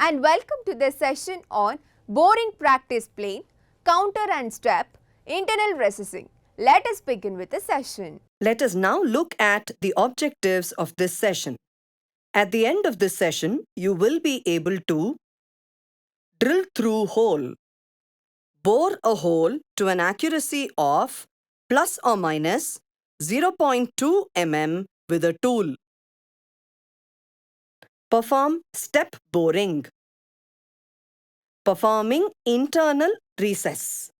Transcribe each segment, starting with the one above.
and welcome to the session on boring practice plane, counter and step, internal recessing. Let us begin with the session. Let us now look at the objectives of this session. At the end of this session, you will be able to drill through hole, bore a hole to an accuracy of plus or minus 0.2 mm with a tool. Perform step boring. Performing internal recess.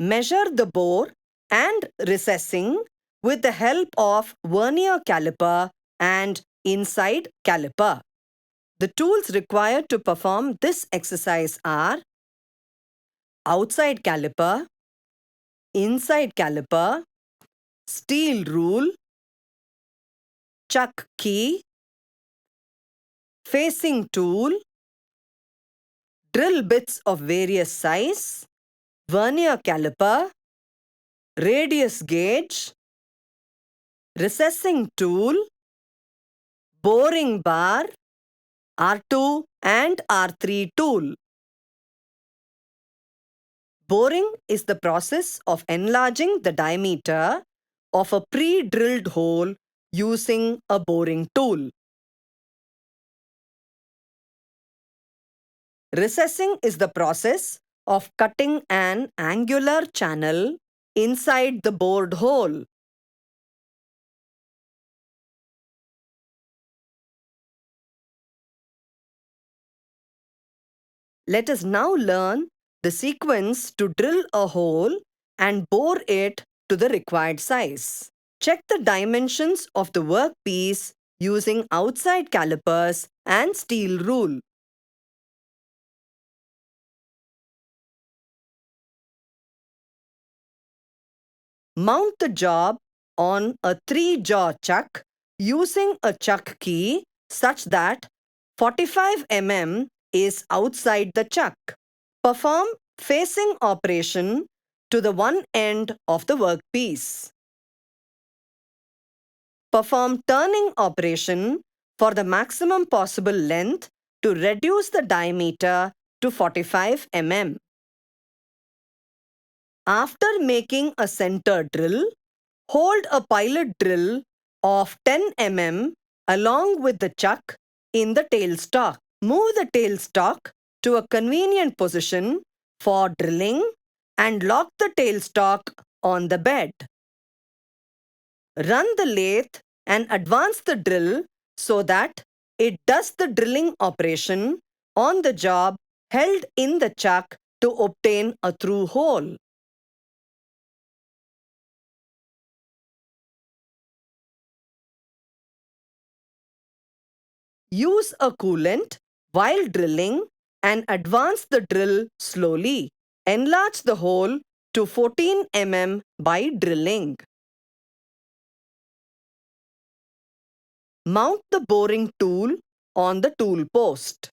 Measure the bore and recessing with the help of vernier caliper and inside caliper. The tools required to perform this exercise are outside caliper, inside caliper, steel rule, chuck key, facing tool, drill bits of various size, vernier caliper, radius gauge, recessing tool, boring bar, R2 and R3 tool. Boring is the process of enlarging the diameter of a pre-drilled hole using a boring tool. Recessing is the process of cutting an angular channel inside the bored hole. Let us now learn the sequence to drill a hole and bore it to the required size. Check the dimensions of the workpiece using outside calipers and steel rule. Mount the job on a 3-jaw chuck using a chuck key such that 45 mm is outside the chuck. Perform facing operation to the one end of the workpiece. Perform turning operation for the maximum possible length to reduce the diameter to 45 mm. After making a center drill, hold a pilot drill of 10 mm along with the chuck in the tailstock. Move the tailstock to a convenient position for drilling and lock the tailstock on the bed. Run the lathe and advance the drill so that it does the drilling operation on the job held in the chuck to obtain a through hole. Use a coolant while drilling and advance the drill slowly. Enlarge the hole to 14 mm by drilling. Mount the boring tool on the tool post.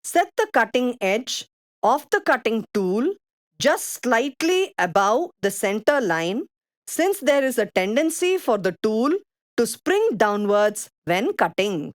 Set the cutting edge of the cutting tool just slightly above the center line since there is a tendency for the tool to spring downwards when cutting.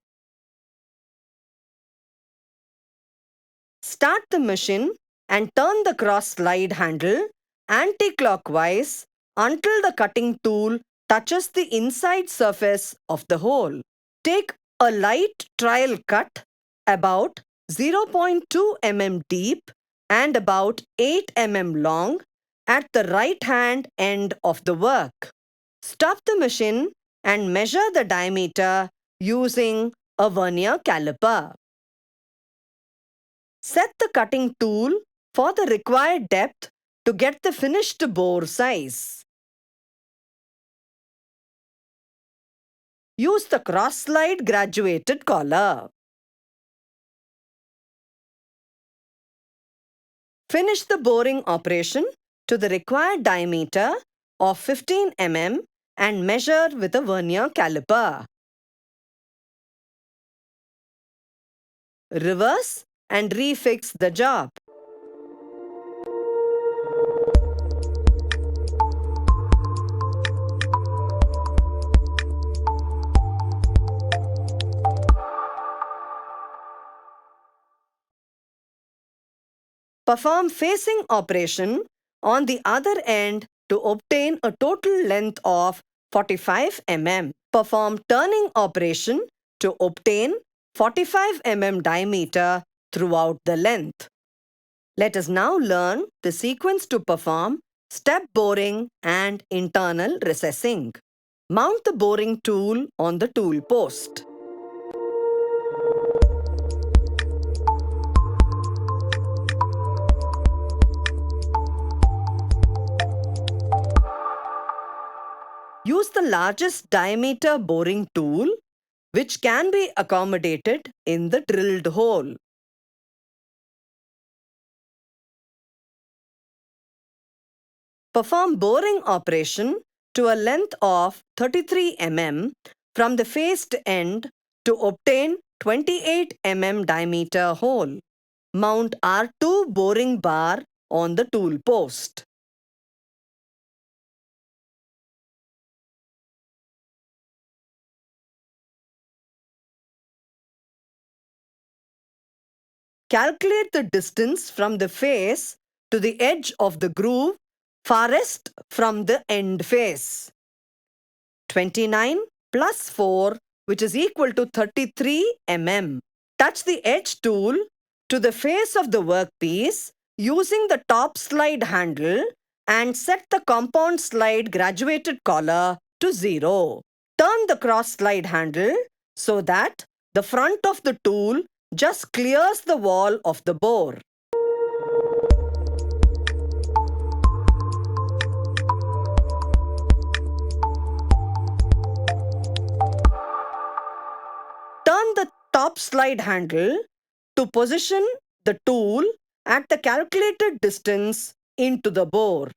Start the machine and turn the cross slide handle anti-clockwise until the cutting tool touches the inside surface of the hole. Take a light trial cut about 0.2 mm deep and about 8 mm long at the right hand end of the work. Stop the machine and measure the diameter using a vernier caliper. Set the cutting tool for the required depth to get the finished bore size. Use the cross-slide graduated collar. Finish the boring operation to the required diameter of 15 mm and measure with a vernier caliper. reverse and refix the job. Perform facing operation on the other end to obtain a total length of 45 mm. Perform turning operation to obtain 45 mm diameter throughout the length. Let us now learn the sequence to perform step boring and internal recessing. Mount the boring tool on the tool post. Use the largest diameter boring tool, which can be accommodated in the drilled hole. Perform boring operation to a length of 33 mm from the faced end to obtain 28 mm diameter hole. Mount R2 boring bar on the tool post. Calculate the distance from the face to the edge of the groove farthest from the end face. 29 plus 4, which is equal to 33 mm. Touch the edge tool to the face of the workpiece using the top slide handle and set the compound slide graduated collar to 0. Turn the cross slide handle so that the front of the tool just clears the wall of the bore. Turn the top slide handle to position the tool at the calculated distance into the bore.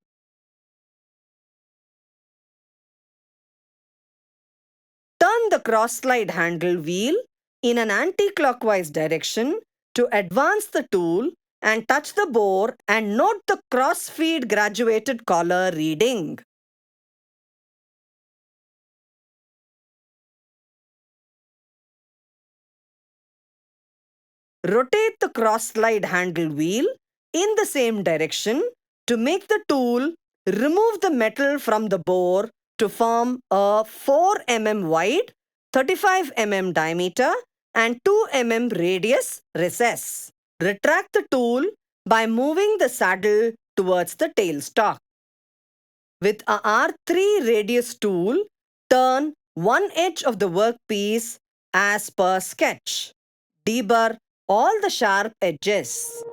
Turn the cross slide handle wheel in an anti-clockwise direction to advance the tool and touch the bore and note the cross feed graduated collar reading. Rotate the cross slide handle wheel in the same direction to make the tool remove the metal from the bore to form a 4 mm wide, 35 mm diameter and 2 mm radius recess. Retract the tool by moving the saddle towards the tailstock. With a R3 radius tool, turn one edge of the workpiece as per sketch. Deburr all the sharp edges.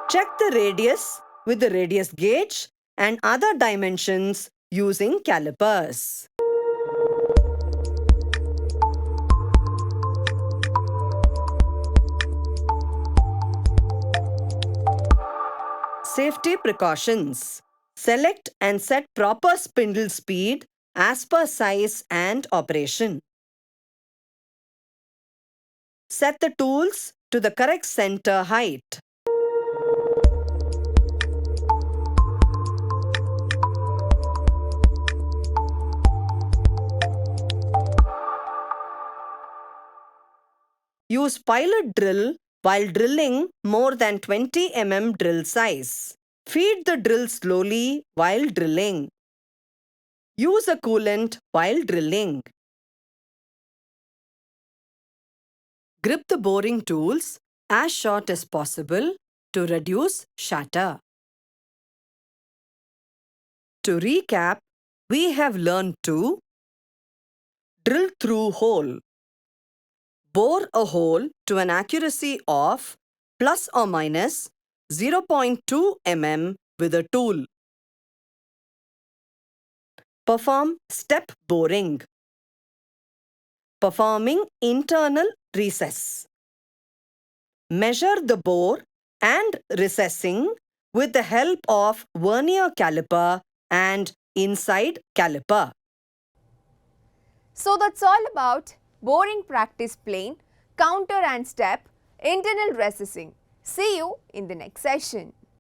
Check the radius with the radius gauge and other dimensions using calipers. Safety precautions. Select and set proper spindle speed as per size and operation. Set the tools to the correct center height. Use pilot drill while drilling more than 20 mm drill size. Feed the drill slowly while drilling. Use a coolant while drilling. Grip the boring tools as short as possible to reduce shatter. To recap, we have learned to drill through hole. Bore a hole to an accuracy of plus or minus 0.2 mm with a tool. Perform step boring. Performing internal recess. Measure the bore and recessing with the help of vernier caliper and inside caliper. So that's all about boring practice plane, counter and step, internal recessing. See you in the next session.